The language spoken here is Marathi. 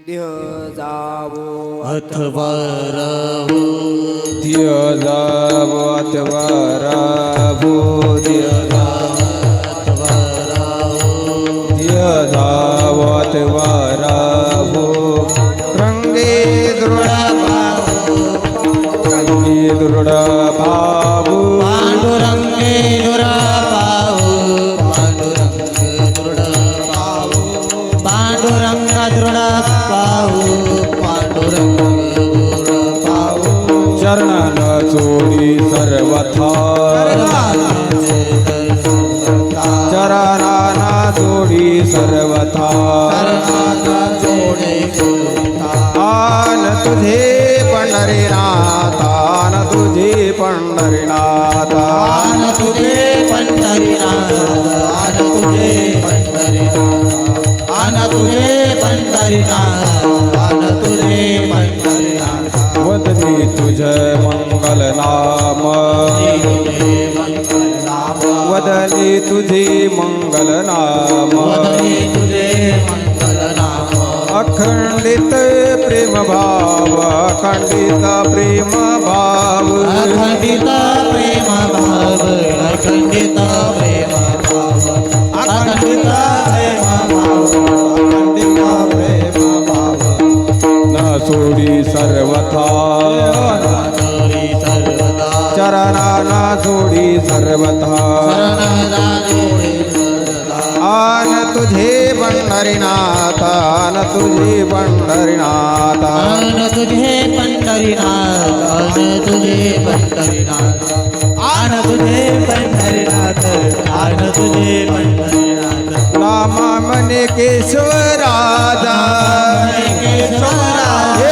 देह जावो अथवा रावो देह जावो अथवा रावो देह अथवा रावो जावो अथवा रावो रंगे दृढ भावो पांडुरंगे दुरापावो पांडुरंग दुर्डपावो पांडुरंग दुर्डपावो पांडुरंग दुर्डपावो चरणान चोरी सर्वथा चरणाना जोडी सर्वथा आन तुझे पंढरीनाथ आन तुझे पंढरीनाथ आन तुझे पंढरीनाथ आन तुझे पंढरीनाथ आन तुझे पंढरीनाथ आन तुझे पंढरीनाथ वदनी तुझ मंगल नाम वदनी तुझे मंगल नाम तुझे मंगल नाम अखंडित प्रेम भाव अखंडित प्रेम भाव अखंडित प्रेम भाव अखंडित प्रेम भाव अखंडित प्रेम भाव अखंडित प्रेम भाव न सोडी सर्वथा चोरी सर्वदा चरणा न सोडी सर्वथा शरणदा जोडे सर्वदा आन तुझे पंढरीनाथ आन तुझे पंढरीनाथ आन तुझे पंढरीनाथ आन तुझे पंढरीनाथ आन तुझे पंढरीनाथ आन तुझे पंढरीनाथ नामा मने केशवराजा केशवराजा हे